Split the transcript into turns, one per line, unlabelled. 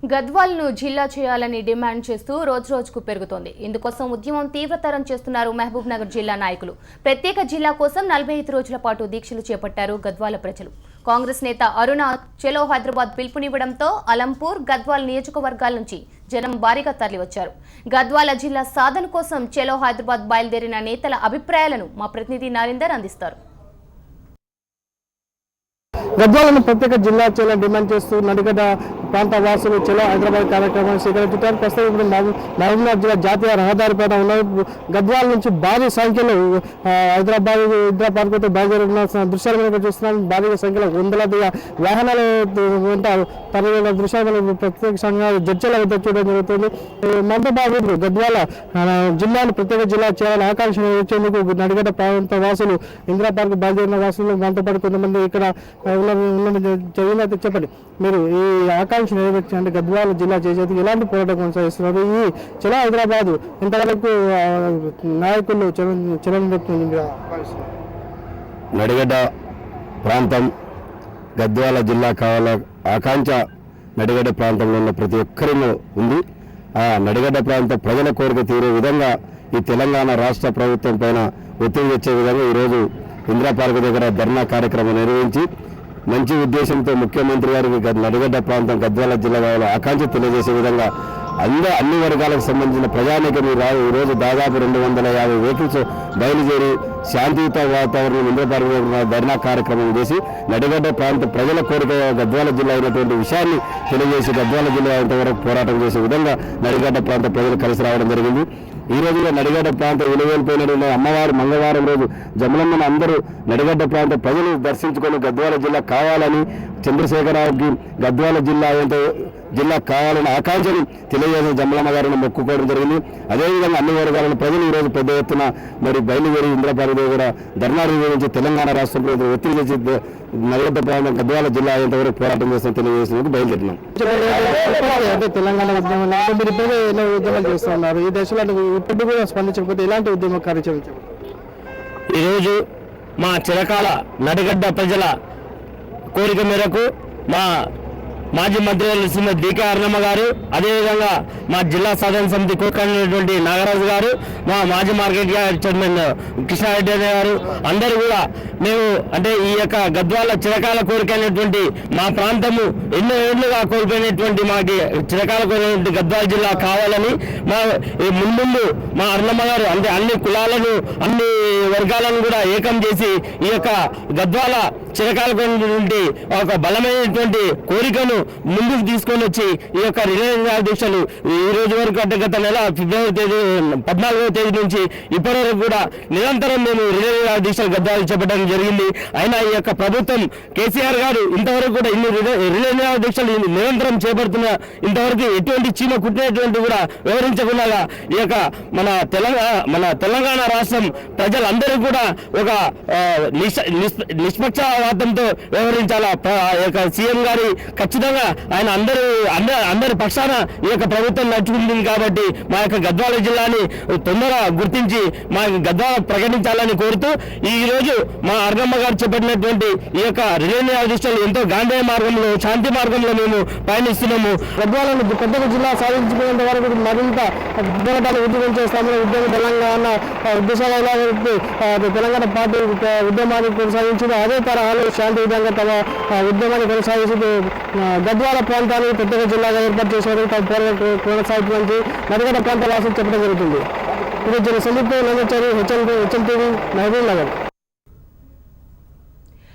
గద్వాలను జిల్లా చేయాలని డిమాండ్ చేస్తూ రోజురోజుకు పెరుగుతోంది. ఇందుకోసం ఉద్యమం తీవ్రతరం చేస్తున్నారు మహబూబ్ నగర్ జిల్లా నాయకులు. ప్రత్యేక జిల్లా కోసం 45 రోజుల పాటు దీక్షలు చేపట్టారు గద్వాల ప్రజలు. కాంగ్రెస్ నేత అరుణ చలో హైదరాబాద్ పిలుపునివ్వడంతో అలంపూర్, గద్వాల నియోజకవర్గాల నుంచి జనం భారీగా తరలివచ్చారు. గద్వాల జిల్లా సాధన కోసం చలో హైదరాబాద్ బయలుదేరిన నేతల అభిప్రాయాలను మా ప్రతినిధి నరేందర్ అందిస్తారు.
గద్వాలను ప్రత్యేక జిల్లా చేయాలని డిమాండ్ చేస్తూ నడిగడ్డ ప్రాంత వాసులు చలో హైదరాబాద్ కార్యక్రమాన్ని స్వీకరించారు. ప్రస్తుతం ఇప్పుడు మహబూబ్నగర్ జిల్లా జాతీయ రహదారిపైన ఉన్నారు. గద్వాల నుంచి భారీ సంఖ్యలో హైదరాబాద్ ఇందిరా పార్కుతో బయలుదేరిన దృశ్యాలు మనకు చూస్తున్నాం. భారీ సంఖ్యలో వందలాదిగా వాహనాలు తరలిన దృశ్యాలు ప్రత్యేకంగా చర్చల వద్ద చూడడం జరుగుతుంది. మనతో పాటు గద్వాల జిల్లాను ప్రత్యేక జిల్లా చేయాలని ఆకాంక్ష నెరవేర్చేందుకు నడిగడ్డ ప్రాంత వాసులు ఇందిరా పార్క్ బయలుదేరిన వాసులు మనతో పాటు కొంతమంది ఇక్కడ జరిగిందైతే చెప్పండి, మీరు ఈ ఆకాంక్ష నెరవేర్చండి గద్వాల జిల్లా చేసేందుకు ఎలాంటి పోరాటం కొనసాగిస్తున్నారు? ఈ చలో హైదరాబాద్ ఇంతవరకు నాయకులు
నడిగడ్డ ప్రాంతం గద్వాల జిల్లా కావాల ఆకాంక్ష నడిగడ్డ ప్రాంతంలో ఉన్న ప్రతి ఒక్కరిలో ఉంది. ఆ నడిగడ్డ ప్రాంత ప్రజల కోరిక తీరే విధంగా ఈ తెలంగాణ రాష్ట్ర ప్రభుత్వం పైన ఒత్తిడి తెచ్చే విధంగా ఈరోజు ఇందిరా పార్క్ దగ్గర ధర్నా కార్యక్రమం నిర్వహించి మంచి ఉద్దేశంతో ముఖ్యమంత్రి గారికి నడిగడ్డ ప్రాంతం గద్వాల జిల్లా కావాలో ఆకాంక్ష తెలియజేసే విధంగా అన్ని వర్గాలకు సంబంధించిన ప్రజానీకం ఈరోజు దాదాపు 250 వెహికల్స్ బయలుదేరి శాంతియుత వాతావరణం ఇందిరా పార్క్ ధర్నా కార్యక్రమం చేసి నడిగడ్డ ప్రాంత ప్రజల కోరిక గద్వాల జిల్లా అయినటువంటి విషయాన్ని తెలియజేసి గద్వాల జిల్లా ఇంతవరకు పోరాటం చేసే విధంగా నడిగడ్డ ప్రాంత ప్రజలు కలిసి రావడం జరిగింది. ఈ రోజులో నడిగడ్డ ప్రాంత విలువైపోయిన అమ్మవారు మంగళవారం రోజు జమలమ్మను అందరూ నడిగడ్డ ప్రాంత ప్రజలు దర్శించుకొని గద్వాల జిల్లా కావాలని చంద్రశేఖరరావుకి గద్వాల జిల్లా కావాలని ఆకాంక్షను తెలియజేసిన జమలమ్మ గారిని మొక్కుకోవడం జరిగింది. అదేవిధంగా అన్ని వర్గాలను ప్రజలు ఈరోజు పెద్ద ఎత్తున మరి బయలుదేరి ఇందిరా పార్క్ కూడా ధర్నా నిర్వహించి తెలంగాణ రాష్ట్ర ప్రభుత్వం ఒత్తిడి చేసి నడిగడ్డ ప్రాంతం గద్వాల జిల్లా ఎంతవరకు పోరాటం చేస్తాం తెలియజేసినందుకు బయలుదేరినాం.
తెలంగాణ ఉద్యమంలో మీరు ఇప్పుడు ఎన్నో ఉద్యమాలు చేస్తున్నారు. ఈ దశలో ఇప్పుడు కూడా స్పందించకపోతే ఎలాంటి ఉద్యమ కార్యాచరణ?
ఈరోజు మా చిరకాల నడిగడ్డ ప్రజల కోరిక మేరకు మా మాజీ మంత్రి శ్రీమతి డికే అరుణమ్మ గారు, అదేవిధంగా మా జిల్లా సాధన సమితి కోరుకున్నటువంటి నాగరాజు గారు, మా మాజీ మార్కెట్ చైర్మన్ కృష్ణారెడ్డి గారు అందరూ కూడా మేము అంటే ఈ యొక్క గద్వాల చిరకాల కోరిక అయినటువంటి మా ప్రాంతము ఎన్నో ఏళ్లుగా కోల్పోయినటువంటి మాకు చిరకాల కోరినటువంటి గద్వాల జిల్లా కావాలని ముందు మా అరుణమ్మ గారు అంటే అన్ని కులాలను అన్ని వర్గాలను కూడా ఏకం చేసి ఈ యొక్క గద్వాల చిరకాల కోరినటువంటి ఒక బలమైనటువంటి కోరికను ముందుకు తీసుకొని వచ్చి ఈ యొక్క రిలే దీక్షలు ఈ రోజు వరకు అంటే గత నెల ఫిబ్రవరి 14వ తేదీ నుంచి ఇప్పటి వరకు కూడా నిరంతరం మేము రిలే దీక్షలు గద్వాలు చేపట్టడం జరిగింది. అయినా ఈ యొక్క ప్రభుత్వం కేసీఆర్ గారు ఇంతవరకు కూడా ఇన్ని రిలే దీక్షలు నిరంతరం చేపడుతున్న ఇంతవరకు ఎటువంటి చీమ కుట్టినటువంటి కూడా వివరించకుండా ఈ యొక్క మన తెలంగాణ రాష్ట్రం ప్రజలందరూ కూడా ఒక నిష్పక్షపాతంతో వ్యవహరించాలా. సీఎం గారి ఖచ్చితంగా ఆయన అందరి పక్షాన ఈ యొక్క ప్రభుత్వం నడుచుకుంటుంది కాబట్టి మా యొక్క గద్వాల జిల్లాని తొందరగా గుర్తించి మా గద్వాల ప్రకటించాలని కోరుతూ ఈ రోజు మా అరుణమ్మ గారు చేపట్టినటువంటి ఈ యొక్క రిలే దీక్షలు ఎంతో గాంధేయ మార్గంలో శాంతి మార్గంలో మేము పయనిస్తున్నాము.
గద్వాలను కొత్తగా జిల్లా సాధించుకునేంత వరకు మరింత పోరాటాలు ఉద్యమం చేస్తామని ఉద్యమ తెలంగాణ ఉద్దేశాలు తెలంగాణ పార్టీ ఉద్యమాన్ని కొనసాగించింది. అదే తరహాలో శాంతి విధంగా తమ ఉద్యమాన్ని కొనసాగించి గద్వాల ప్రాంతాన్ని ప్రత్యేక జిల్లాగా ఏర్పాటు చేసేందుకు తమ పోరాటం కొనసాగుతుందని నడిగడ్డ ప్రాంత వాసులు చెప్పడం జరుగుతుంది. ఇది సందీప్ హెచ్ఎల్ టీవీ మహబూబ్ నగర్.